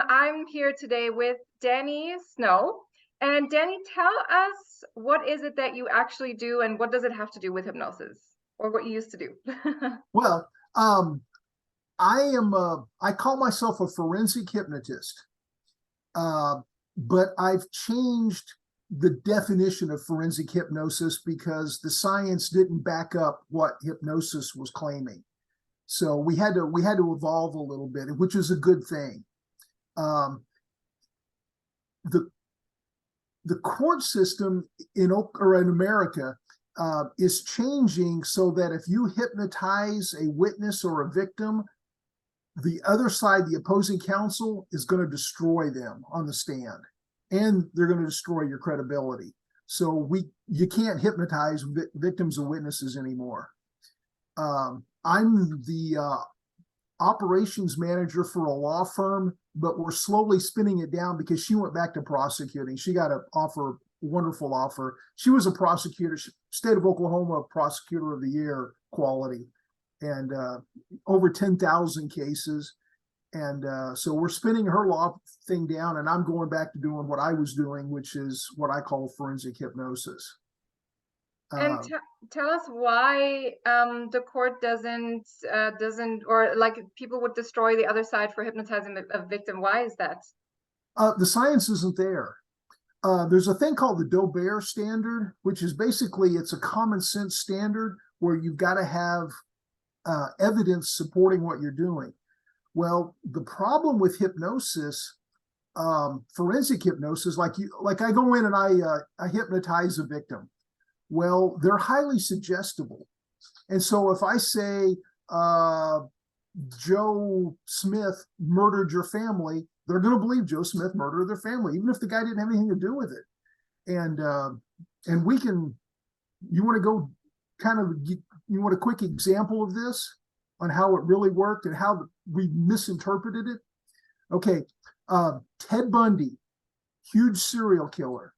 I'm here today with Danny Snow. And Danny, tell us, what is it that you actually do and what does it have to do with hypnosis, or what you used to do? Well, I call myself a forensic hypnotist, but I've changed the definition of forensic hypnosis because the science didn't back up what hypnosis was claiming. So we had to evolve a little bit, which is a good thing. Um, the the court system in America is changing so that if you hypnotize a witness or a victim, the other side, the opposing counsel, is going to destroy them on the stand, and they're going to destroy your credibility. So you can't hypnotize victims or witnesses anymore. I'm the operations manager for a law firm, but we're slowly spinning it down because she went back to prosecuting. She got a wonderful offer. She was a prosecutor, state of Oklahoma prosecutor of the year quality, and over 10,000 cases. And so we're spinning her law thing down, and I'm going back to doing what I was doing, which is what I call forensic hypnosis. And tell us why the court doesn't, or like people would destroy the other side for hypnotizing a victim. Why is that? The science isn't there. There's a thing called the Doe-Bear standard, which is basically, it's a common sense standard where you've got to have evidence supporting what you're doing. Well, the problem with hypnosis, forensic hypnosis, like I go in and I hypnotize a victim. Well, they're highly suggestible. And so if I say, Joe Smith murdered your family, they're going to believe Joe Smith murdered their family, even if the guy didn't have anything to do with it. And we can, you want to go you want a quick example of this on how it really worked and how we misinterpreted it? Okay. Ted Bundy, huge serial killer.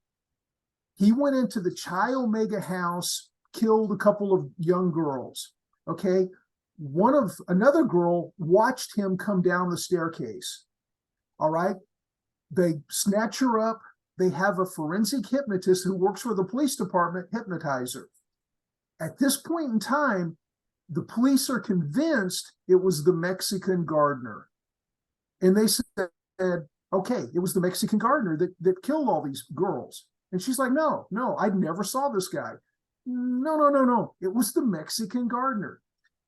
He went into the Chi Omega house, killed a couple of young girls. Okay. Another girl watched him come down the staircase. All right. They snatch her up. They have a forensic hypnotist who works for the police department hypnotize her. At this point in time, the police are convinced it was the Mexican gardener. And they said, okay, it was the Mexican gardener that killed all these girls. And she's like, no, I never saw this guy. No. It was the Mexican gardener.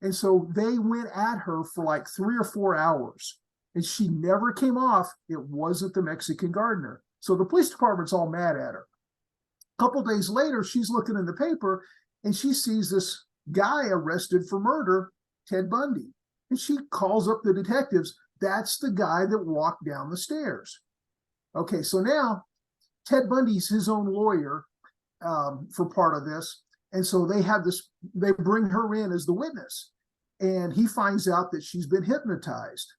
And so they went at her for like 3 or 4 hours. And she never came off. It wasn't the Mexican gardener. So the police department's all mad at her. A couple days later, she's looking in the paper and she sees this guy arrested for murder, Ted Bundy. And she calls up the detectives. That's the guy that walked down the stairs. Okay, so now Ted Bundy's his own lawyer for part of this. And so they bring her in as the witness. And he finds out that she's been hypnotized.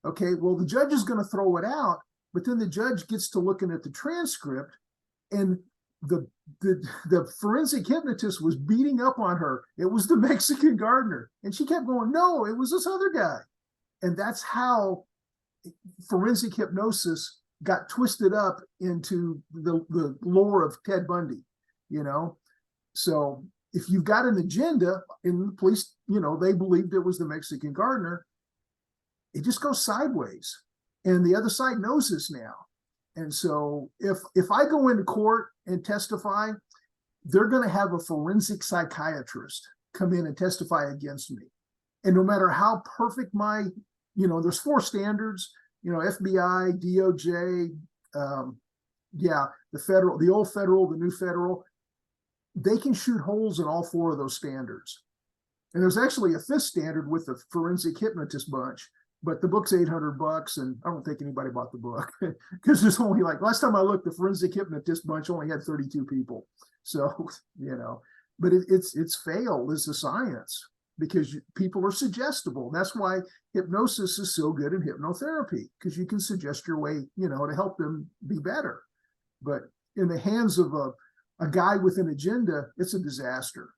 Okay, well, the judge is going to throw it out, but then the judge gets to looking at the transcript, and the forensic hypnotist was beating up on her. It was the Mexican gardener. And she kept going, no, it was this other guy. And that's how forensic hypnosis got twisted up into the lore of Ted Bundy, So if you've got an agenda in the police, they believed it was the Mexican gardener, it just goes sideways. And the other side knows this now. And so if I go into court and testify, they're going to have a forensic psychiatrist come in and testify against me. And no matter how perfect there's 4 standards, FBI, DOJ, the federal, the old federal, the new federal, they can shoot holes in all 4 of those standards. And there's actually a 5th standard with the forensic hypnotist bunch, but the book's $800, and I don't think anybody bought the book because there's only last time I looked, the forensic hypnotist bunch only had 32 people. So, but it's failed as a science because people are suggestible. That's why hypnosis is so good in hypnotherapy, because you can suggest your way, to help them be better. But in the hands of a guy with an agenda, it's a disaster.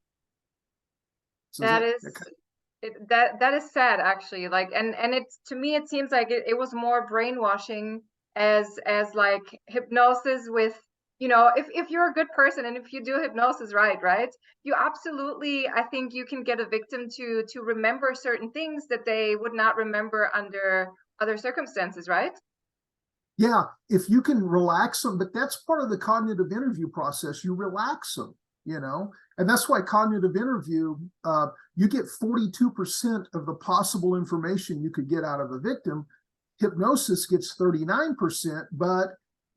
So That is sad, actually. Like, and it's, to me, it seems like it was more brainwashing as like hypnosis with, if you're a good person and if you do hypnosis right, you absolutely, I think you can get a victim to remember certain things that they would not remember under other circumstances, right? Yeah, if you can relax them, but that's part of the cognitive interview process. You relax them, and that's why cognitive interview, you get 42% of the possible information you could get out of a victim. Hypnosis gets 39%, but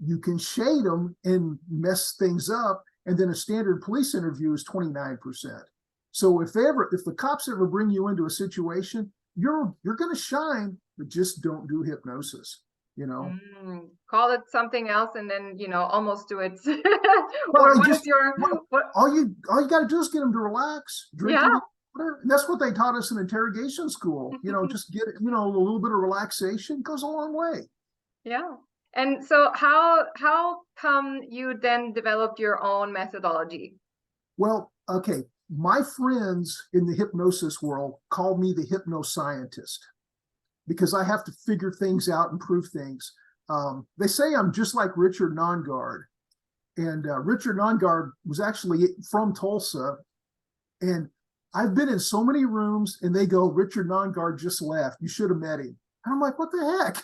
you can shade them and mess things up. And then a standard police interview is 29%. So if the cops ever bring you into a situation, you're going to shine, but just don't do hypnosis. Call it something else and then, almost do it. Or Well, what is your, what? all you got to do is get them to relax, drink a Yeah. little water. And that's what they taught us in interrogation school. Just get a little bit of relaxation goes a long way. Yeah. And so how come you then developed your own methodology? Well, okay, my friends in the hypnosis world call me the hypnoscientist because I have to figure things out and prove things. They say I'm just like Richard Nongard. And Richard Nongard was actually from Tulsa. And I've been in so many rooms and they go, Richard Nongard just left. You should have met him. And I'm like, what the heck?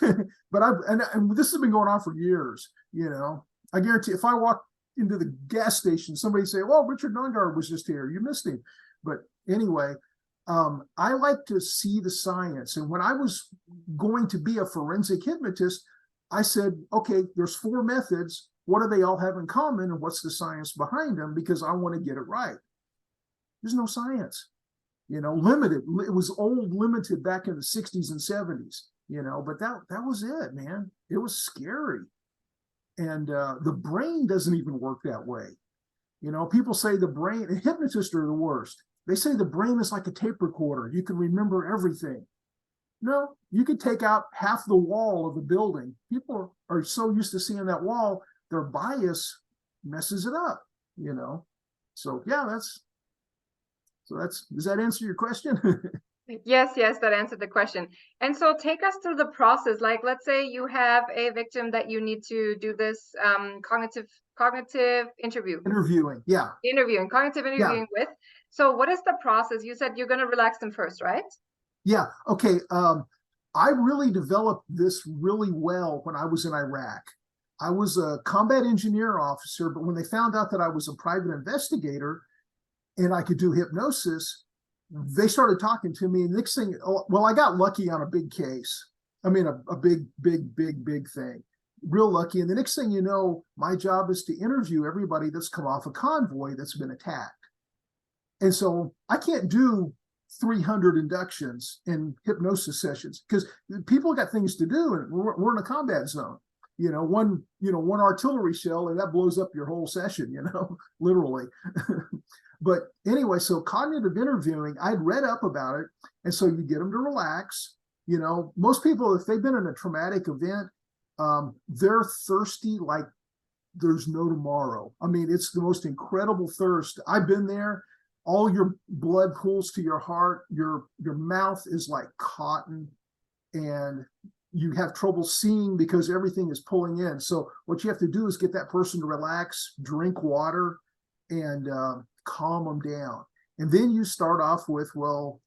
But and this has been going on for years. I guarantee if I walk into the gas station, somebody say, well, Richard Nongard was just here. You missed him. But anyway, I like to see the science. And when I was going to be a forensic hypnotist, I said, okay, there's 4 methods. What do they all have in common? And what's the science behind them? Because I want to get it right. There's no science, limited. It was old, limited back in the 60s and 70s, but that was it, man. It was scary. And the brain doesn't even work that way. People say the brain, and hypnotists are the worst. They say the brain is like a tape recorder. You can remember everything. No, you could take out half the wall of a building. People are so used to seeing that wall, their bias messes it up, So yeah, does that answer your question? Yes, that answered the question. And so take us through the process. Like, let's say you have a victim that you need to do this cognitive interview. Cognitive interviewing with. So what is the process? You said you're going to relax them first, right? Yeah. Okay. I really developed this really well when I was in Iraq. I was a combat engineer officer, but when they found out that I was a private investigator and I could do hypnosis, they started talking to me. And next thing, I got lucky on a big case. I mean, a big thing, real lucky. And the next thing you know, my job is to interview everybody that's come off a convoy that's been attacked. And so I can't do 300 inductions in hypnosis sessions because people got things to do, and we're in a combat zone. One artillery shell and that blows up your whole session, literally. But anyway, so cognitive interviewing, I'd read up about it. And so you get them to relax. Most people, if they've been in a traumatic event, they're thirsty like there's no tomorrow. I mean, it's the most incredible thirst. I've been there. All your blood pools to your heart. Your mouth is like cotton, and you have trouble seeing because everything is pulling in. So what you have to do is get that person to relax, drink water, and calm them down. And then you start off with, well,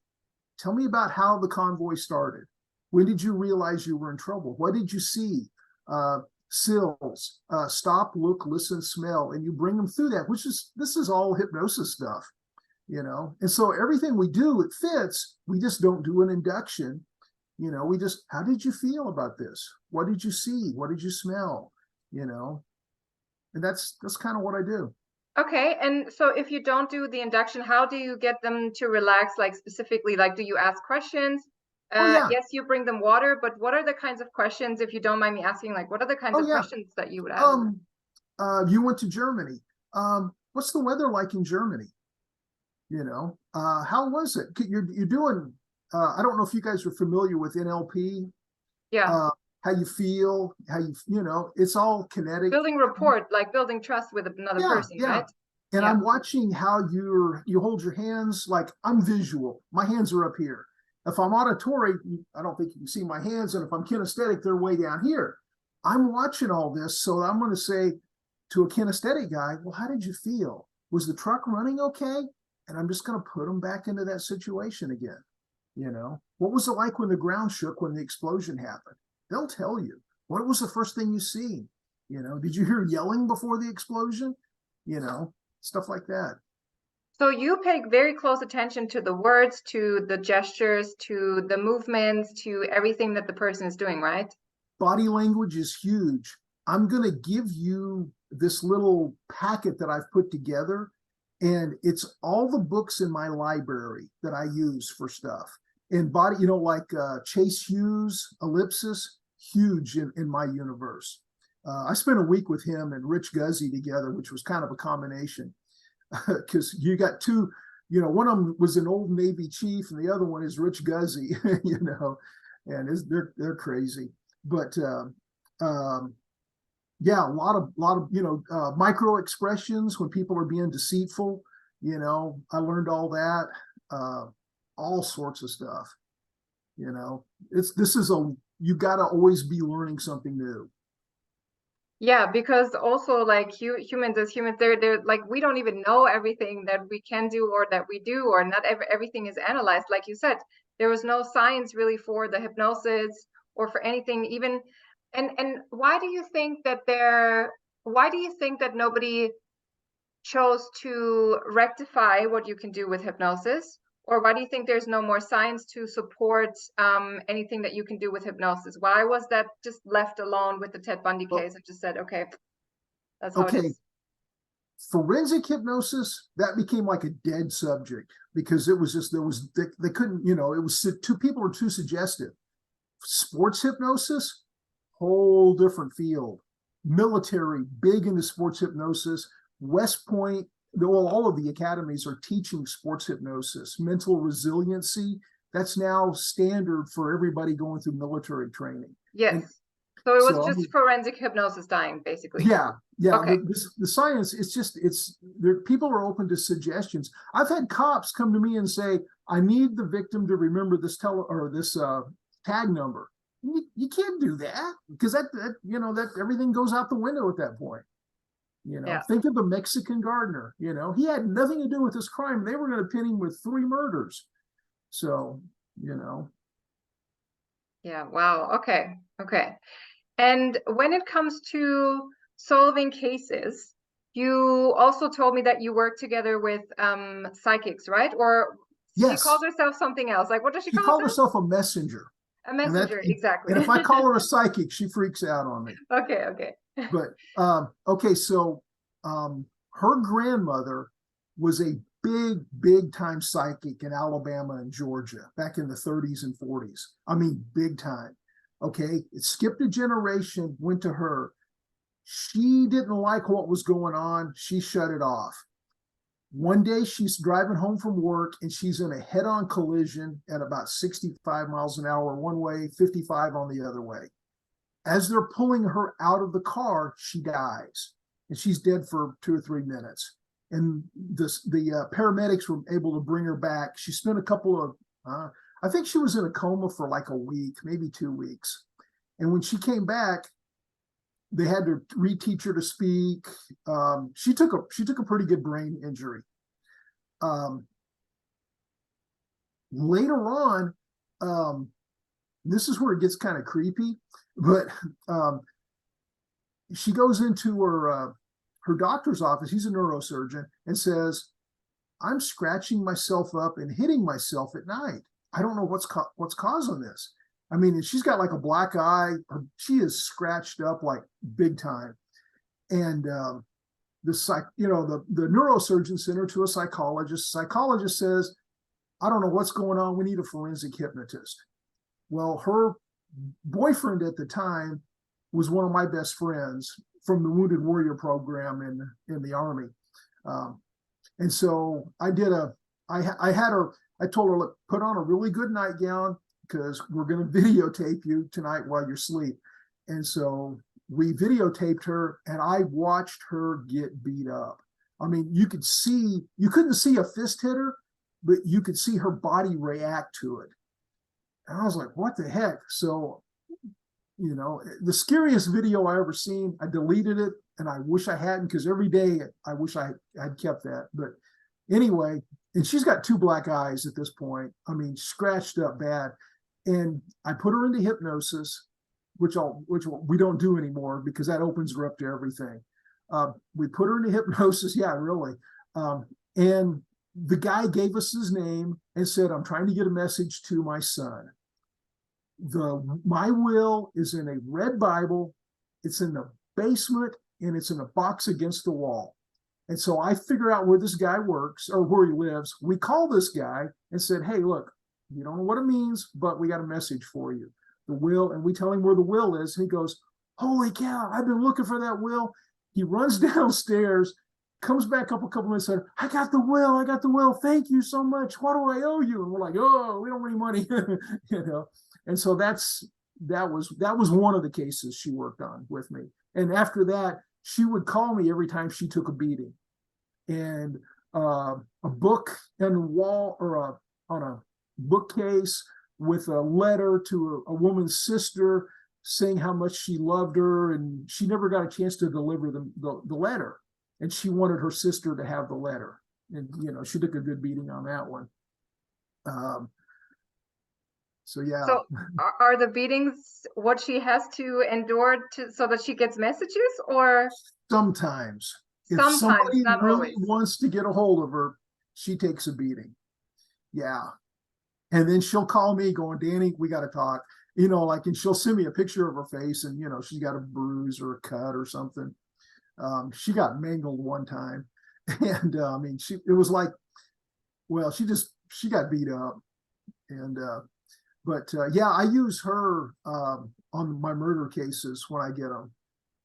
tell me about how the convoy started. When did you realize you were in trouble? What did you see? SILS, stop, look, listen, smell. And you bring them through that, this is all hypnosis stuff, And so everything we do, it fits. We just don't do an induction. How did you feel about this? What did you see? What did you smell? And that's kind of what I do. Okay. And so if you don't do the induction, how do you get them to relax? Like specifically, like, do you ask questions? Yes, you bring them water, but what are the kinds of questions, if you don't mind me asking, like, what are the kinds of questions that you would ask? You went to Germany. What's the weather like in Germany? How was it? You're doing, I don't know if you guys are familiar with NLP. Yeah. How you feel, it's all kinetic. Building rapport, like building trust with another person, right? And Yeah. I'm watching how you hold your hands. Like, I'm visual. My hands are up here. If I'm auditory, I don't think you can see my hands. And if I'm kinesthetic, they're way down here. I'm watching all this. So I'm going to say to a kinesthetic guy, well, how did you feel? Was the truck running okay? And I'm just going to put them back into that situation again. What was it like when the ground shook when the explosion happened? They'll tell you. What was the first thing you seen? Did you hear yelling before the explosion? Stuff like that. So you pay very close attention to the words, to the gestures, to the movements, to everything that the person is doing, right? Body language is huge. I'm going to give you this little packet that I've put together, and it's all the books in my library that I use for stuff. And body, like Chase Hughes, Ellipsis, huge in my universe. I spent a week with him and Rich Guzzi together, which was kind of a combination because you got two, one of them was an old Navy chief and the other one is Rich Guzzi, and they're crazy. But yeah, a lot of micro expressions when people are being deceitful. I learned all that, all sorts of stuff. You got to always be learning something new. Yeah, because also like humans as humans, they're like we don't even know everything that we can do or that we do, or not everything is analyzed. Like you said, there was no science really for the hypnosis or for anything even. And why do you think that nobody chose to rectify what you can do with hypnosis? Or why do you think there's no more science to support anything that you can do with hypnosis? Why was that just left alone with the Ted Bundy Well, case and just said, okay, that's how it okay, is? forensic hypnosis, that became like a dead subject because it was just they couldn't, it was two people were too suggestive. Sports hypnosis, whole different field. Military, big into sports hypnosis. West Point, all of the academies are teaching sports hypnosis. Mental resiliency, that's now standard for everybody going through military training. Yes. And So it was so, just forensic hypnosis dying, basically. yeah, Okay. the science, it's there. People are open to suggestions. I've had cops come to me and say, I need the victim to remember this tag number. You can't do that because that everything goes out the window at that point. Yeah. Think of the Mexican gardener. He had nothing to do with this crime. They were going to pin him with 3 murders. So, Yeah. Wow. Okay. Okay. And when it comes to solving cases, you also told me that you work together with psychics, right? Or she calls yes, herself something else. Like, what does she she call called herself? herself a messenger. A And that, messenger, exactly. and if I call her a psychic, she freaks out on me. Okay, okay. But okay, so her grandmother was a big time psychic in Alabama and Georgia back in the 30s and 40s. I mean, big time. Okay, it skipped a generation, went to her. She didn't like what was going on. She shut it off. One day she's driving home from work and she's in a head-on collision at about 65 miles an hour one way, 55 on the other way. As they're pulling her out of the car, she dies, and she's dead for 2 or 3 minutes. And the paramedics were able to bring her back. She spent a couple of, I think she was in a coma for like a week, maybe 2 weeks. And when she came back, they had to reteach her to speak. She took a pretty good brain injury. Later on, this is where it gets kind of creepy, but she goes into her doctor's office. He's a neurosurgeon and says, I'm scratching myself up and hitting myself at night. I don't know what's causing this. I mean, she's got like a black eye. She is scratched up like big time. And the neurosurgeon sent her to a psychologist. Psychologist says, I don't know what's going on. We need a forensic hypnotist. Well, her boyfriend at the time was one of my best friends from the Wounded Warrior program in the Army. And so I told her, look, put on a really good nightgown because we're going to videotape you tonight while you're asleep. And so we videotaped her and I watched her get beat up. I mean, you couldn't see a fist hit her, but you could see her body react to it. And I was like, what the heck? So, the scariest video I ever seen, I deleted it, and I wish I hadn't, because every day I wish I'd kept that. But anyway, and she's got 2 black eyes at this point. I mean, scratched up bad. And I put her into hypnosis, which we don't do anymore because that opens her up to everything. We put her into hypnosis. Yeah, really. And the guy gave us his name and said, I'm trying to get a message to my son. My will is in a red Bible. It's in the basement, and it's in a box against the wall. And so I figure out where this guy works or where he lives. We call this guy and said, hey, look, you don't know what it means, but we got a message for you. The will, and we tell him where the will is. And he goes, holy cow, I've been looking for that will. He runs downstairs, comes back up a couple minutes later. I got the will. Thank you so much. What do I owe you? And we're like, oh, we don't want any money. And so that was one of the cases she worked on with me. And after that, she would call me every time she took a beating. And a book on the wall, or on a bookcase with a letter to a woman's sister saying how much she loved her, and she never got a chance to deliver the letter. And she wanted her sister to have the letter. And, she took a good beating on that one. So, yeah. So are the beatings what she has to endure so that she gets messages, or? Sometimes. If Sometimes, somebody not really always. wants to get a hold of her, she takes a beating. Yeah. And then she'll call me going, Danny, we got to talk. And she'll send me a picture of her face, and, she's got a bruise or a cut or something. She got mangled one time. And I mean, it was like, well, she got beat up. And, yeah, I use her on my murder cases when I get them.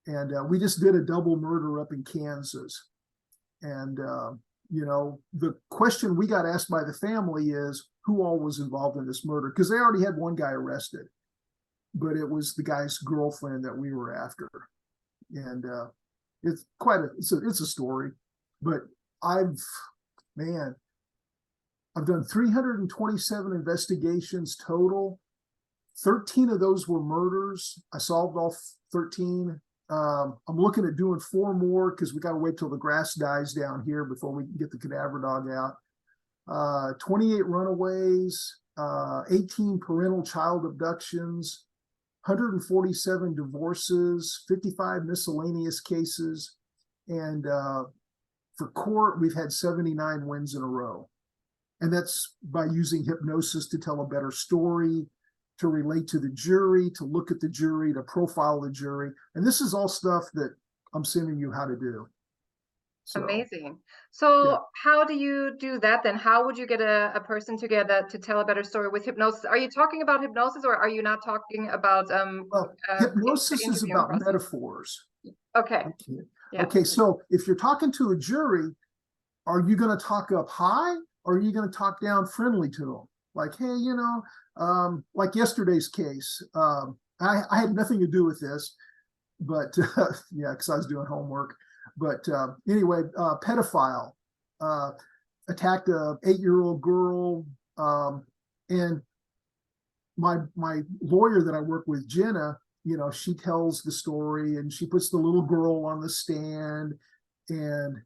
And we just did a double murder up in Kansas. And, the question we got asked by the family is, who all was involved in this murder? Because they already had one guy arrested, but it was the guy's girlfriend that we were after. And it's a story. But I've done 327 investigations total. 13 of those were murders. I solved all 13. I'm looking at doing 4 more because we got to wait till the grass dies down here before we can get the cadaver dog out. 28 runaways, 18 parental child abductions, 147 divorces, 55 miscellaneous cases. And for court, we've had 79 wins in a row. And that's by using hypnosis to tell a better story, to relate to the jury, to look at the jury, to profile the jury. And this is all stuff that I'm sending you how to do. So, amazing. So yeah. how do you do that then? How would you get a person together to tell a better story with hypnosis? Are you talking about hypnosis, or are you not talking about hypnosis is interviewing about process? metaphors. Okay. Yeah. Okay, so if you're talking to a jury, are you going to talk up high, or are you going to talk down friendly to them? Like, hey, like yesterday's case, I had nothing to do with this, but yeah, because I was doing homework. But anyway, pedophile attacked a 8-year-old girl, and my lawyer that I work with, Jenna, she tells the story, and she puts the little girl on the stand, and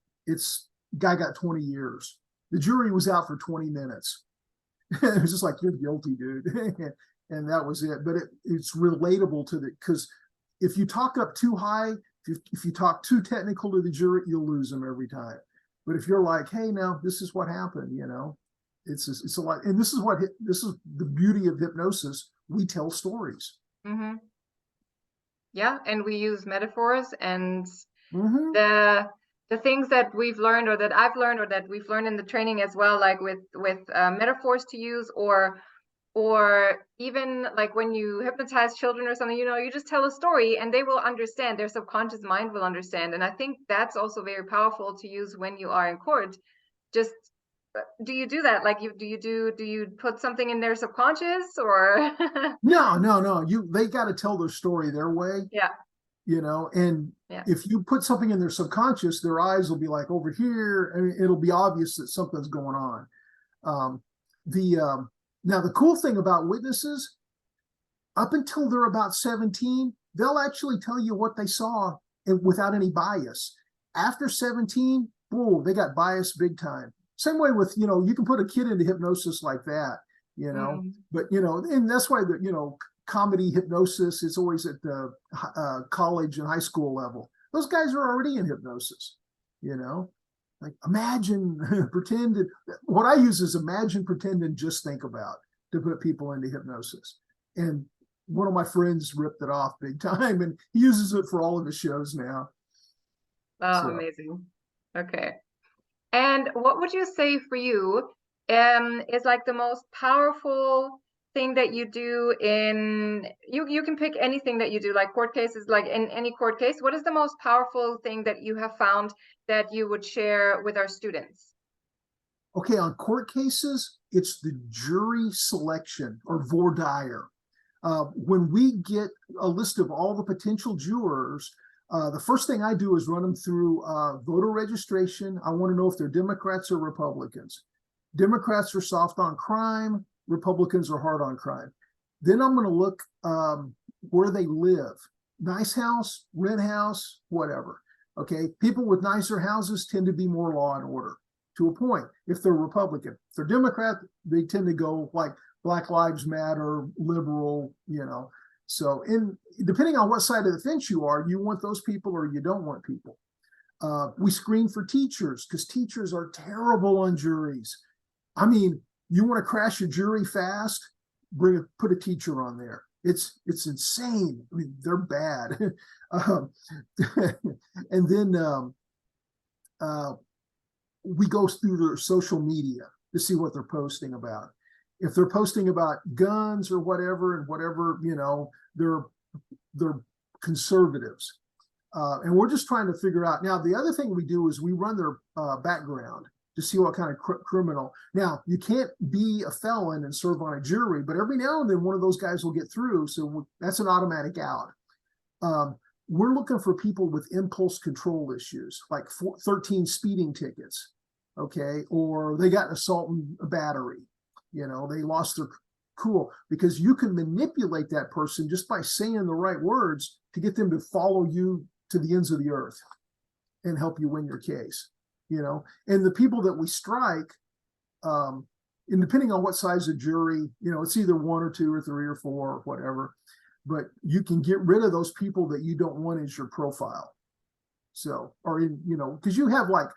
guy got 20 years. The jury was out for 20 minutes. It was just like, you're guilty, dude. And that was it. But it's relatable to because if you talk up too high, if you talk too technical to the jury, you'll lose them every time. But if you're like, hey, now this is what happened, it's a lot. And this is the beauty of hypnosis. We tell stories. Mm-hmm. Yeah, and we use metaphors and the things that we've learned, or that I've learned, or that we've learned in the training as well, like with metaphors to use, or even like when you hypnotize children or something, you just tell a story and they will understand. Their subconscious mind will understand. And I think that's also very powerful to use when you are in court. Just do you do that? Like, do you put something in their subconscious, or? No. They got to tell their story their way. Yeah. and Yeah. if you put something in their subconscious, their eyes will be like over here, and it'll be obvious that something's going on. Um, Now the cool thing about witnesses, up until they're about 17, they'll actually tell you what they saw without any bias. After 17, whoa, they got bias big time. Same way with, you can put a kid into hypnosis like that, but, and that's why comedy hypnosis is always at the college and high school level. Those guys are already in hypnosis, like imagine, pretend. What I use is imagine, pretend, and just think about to put people into hypnosis. And one of my friends ripped it off big time, and he uses it for all of his shows now. Oh, So, amazing. Okay. And what would you say for you is like the most powerful thing that you do in you can pick anything that you do, like court cases, like in any court case. What is the most powerful thing that you have found that you would share with our students? okay, on court cases, it's the jury selection or voir dire. When we get a list of all the potential jurors, the first thing I do is run them through voter registration. I want to know if they're Democrats or Republicans. Democrats are soft on crime, Republicans are hard on crime. Then I'm going to look where they live. Nice house, rent house, whatever. Okay, people with nicer houses tend to be more law and order to a point. If they're Republican, if they're Democrat, they tend to go like Black Lives Matter, liberal, So, depending on what side of the fence you are, you want those people or you don't want people. We screen for teachers because teachers are terrible on juries. I mean, you want to crash a jury fast, put a teacher on there. It's insane. I mean, they're bad. And then we go through their social media to see what they're posting about. If they're posting about guns or whatever, and whatever, they're conservatives. And we're just trying to figure out. Now, the other thing we do is we run their background to see what kind of criminal. Now, you can't be a felon and serve on a jury, but every now and then one of those guys will get through. So that's an automatic out. We're looking for people with impulse control issues, like 13 speeding tickets, okay? Or they got assault and a battery. They lost their cool, because you can manipulate that person just by saying the right words to get them to follow you to the ends of the earth and help you win your case, and the people that we strike, and depending on what size of jury, it's either 1 or 2 or 3 or 4 or whatever, but you can get rid of those people that you don't want as your profile. So, or because you have like,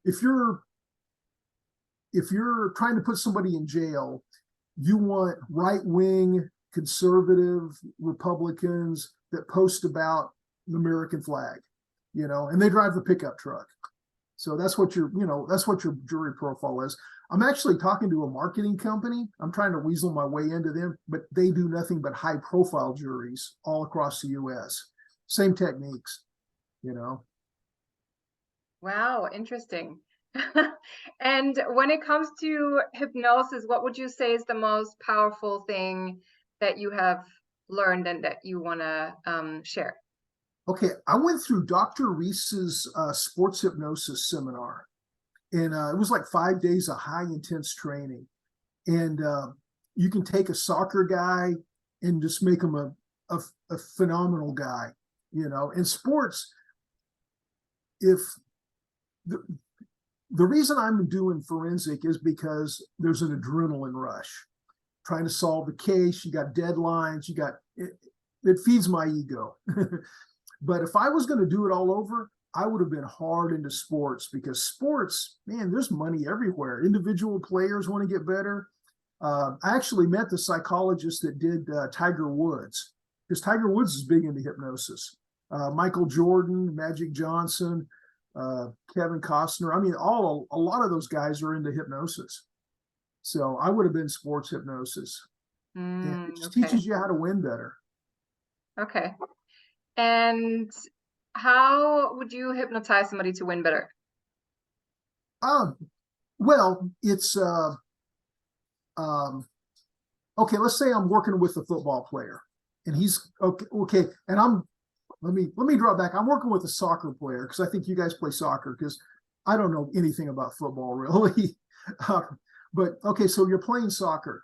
if you're trying to put somebody in jail, you want right-wing conservative Republicans that post about the American flag, and they drive the pickup truck. So that's what your jury profile is. I'm actually talking to a marketing company. I'm trying to weasel my way into them, but they do nothing but high-profile juries all across the U.S. Same techniques, Wow, interesting. And when it comes to hypnosis, what would you say is the most powerful thing that you have learned and that you want to share? Okay, I went through Dr. Reese's sports hypnosis seminar, and it was like 5 days of high intense training. And you can take a soccer guy and just make him a phenomenal guy, In sports, if the reason I'm doing forensic is because there's an adrenaline rush. Trying to solve the case, you got deadlines, it feeds my ego. But if I was going to do it all over, I would have been hard into sports, because sports, man, there's money everywhere. Individual players want to get better. I actually met the psychologist that did Tiger Woods, because Tiger Woods is big into hypnosis. Michael Jordan, Magic Johnson, Kevin Costner. I mean, a lot of those guys are into hypnosis. So I would have been sports hypnosis. And it just teaches you how to win better. Okay. And how would you hypnotize somebody to win better? Well, it's okay, let's say I'm working with a football player, and he's okay, and I'm let me draw back. I'm working with a soccer player because I think you guys play soccer because I don't know anything about football really. uh, but okay, so you're playing soccer.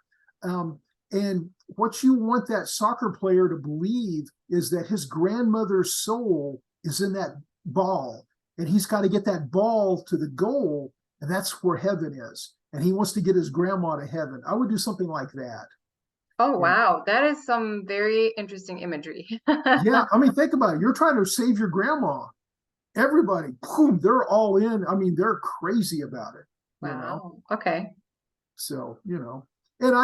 And what you want that soccer player to believe is that his grandmother's soul is in that ball, and he's got to get that ball to the goal, and that's where heaven is. And he wants to get his grandma to heaven. I would do something like that. Oh, And wow. That is some very interesting imagery. yeah, I mean, think about it. You're trying to save your grandma. Everybody, boom, they're all in. I mean, they're crazy about it, you know? Wow. Okay. So, and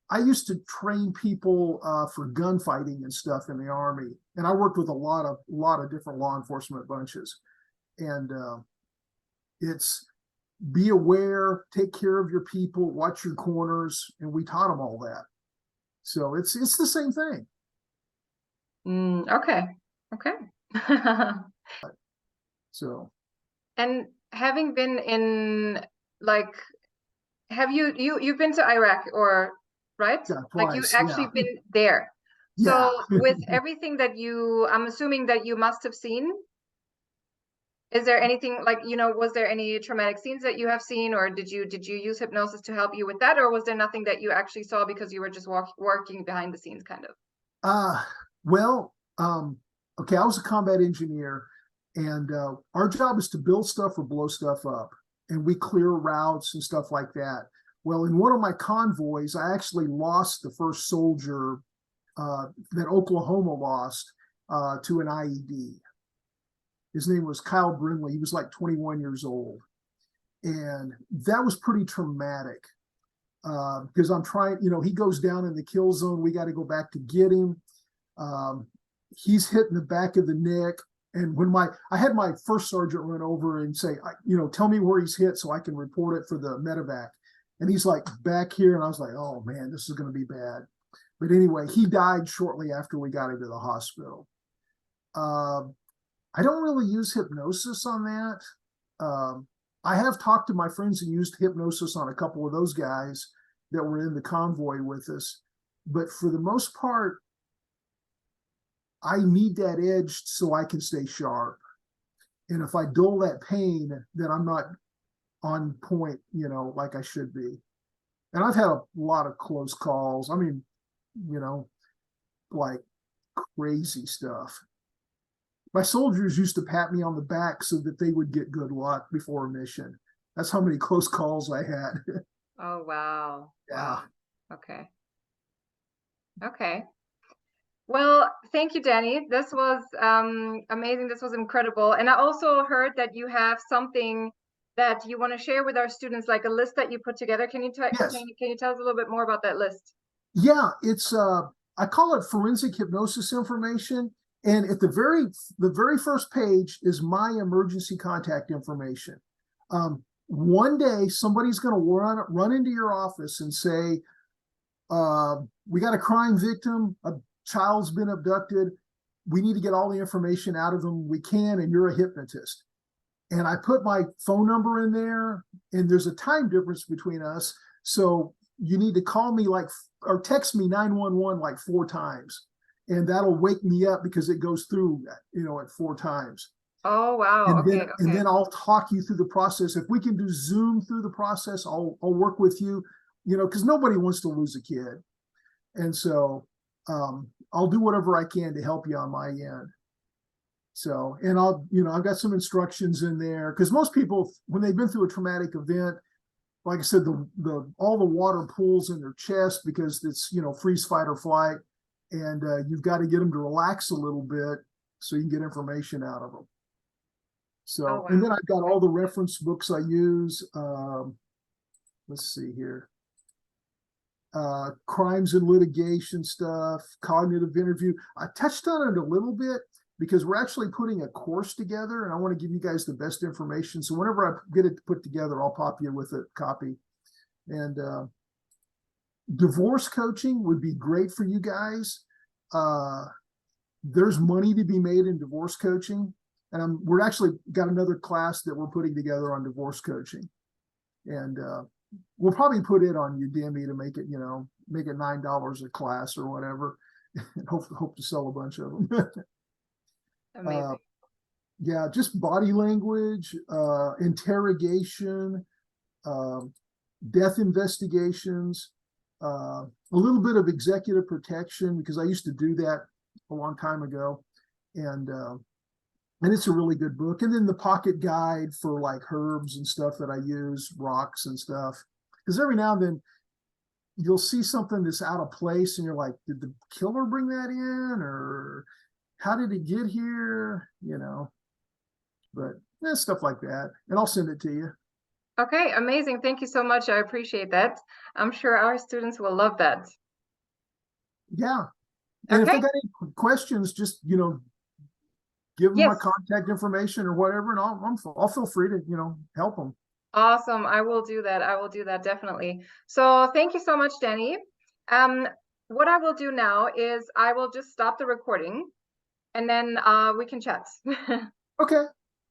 I used to train people for gunfighting and stuff in the Army, and I worked with a lot of different law enforcement bunches. And it's be aware, take care of your people, watch your corners, and we taught them all that. So it's the same thing. Okay. Okay. So And having been in, like, have you've been to Iraq, or right? yeah, Like, you twice, actually yeah, been there. yeah. So with everything that I'm assuming that you must have seen, is there anything like, was there any traumatic scenes that you have seen, or did you use hypnosis to help you with that, or was there nothing that you actually saw because you were just working behind the scenes kind of? Uh, well, okay, I was a combat engineer, and our job is to build stuff or blow stuff up, and we clear routes and stuff like that. Well, in one of my convoys, I actually lost the first soldier that Oklahoma lost to an IED. His name was Kyle Brindley. He was like 21 years old. And that was pretty traumatic because I'm trying, he goes down in the kill zone. We got to go back to get him. He's hit in the back of the neck. And when I had my first sergeant run over and say, tell me where he's hit so I can report it for the medevac. And he's like, back here. And I was like, oh man, this is going to be bad. But anyway, he died shortly after we got him to the hospital. I don't really use hypnosis on that. I have talked to my friends and used hypnosis on a couple of those guys that were in the convoy with us. But for the most part, I need that edge so I can stay sharp. And if I dull that pain, then I'm not on point, like I should be. And I've had a lot of close calls. I mean, like crazy stuff. My soldiers used to pat me on the back so that they would get good luck before a mission. That's how many close calls I had. Oh, wow. Yeah. Wow. Okay. Okay. Well, thank you, Danny. This was amazing. This was incredible. And I also heard that you have something that you want to share with our students, like a list that you put together. Can you Yes. can you tell us a little bit more about that list? Yeah, it's I call it forensic hypnosis information. And at the very first page is my emergency contact information. One day somebody's going to run into your office and say, we got a crime victim, a child's been abducted. We need to get all the information out of them we can, and you're a hypnotist. And I put my phone number in there, and there's a time difference between us. So you need to call me or text me 911 like 4 times. And that'll wake me up because it goes through, at 4 times. Oh, wow. And then, Okay. and Okay. then I'll talk you through the process. If we can do Zoom through the process, I'll work with you, because nobody wants to lose a kid. And so I'll do whatever I can to help you on my end. So, and I've got some instructions in there because most people, when they've been through a traumatic event, like I said, all the water pools in their chest because it's, freeze, fight, or flight. And you've got to get them to relax a little bit so you can get information out of them. Oh, So, and then wow. I've got all the reference books I use. Let's see here. Crimes and litigation stuff, cognitive interview. I touched on it a little bit because we're actually putting a course together and I want to give you guys the best information. So whenever I get it put together, I'll pop you with a copy. And divorce coaching would be great for you guys. There's money to be made in divorce coaching. And we're actually got another class that we're putting together on divorce coaching. And we'll probably put it on Udemy to make it, make it $9 a class or whatever, and hope to sell a bunch of them. Uh, Amazing. yeah, just body language, interrogation, death investigations, a little bit of executive protection because I used to do that a long time ago, and it's a really good book. And then the pocket guide for like herbs and stuff that I use, rocks and stuff. Because every now and then you'll see something that's out of place, and you're like, did the killer bring that in, or how did it get here? But stuff like that. And I'll send it to you. Okay, amazing. Thank you so much. I appreciate that. I'm sure our students will love that. Yeah. And if Okay. they got any questions, just give them my Yes. contact information or whatever, and I'll feel free to help them. Awesome. I will do that. I will do that definitely. So thank you so much, Danny. Um, what I will do now is I will just stop the recording and then we can chat. Okay.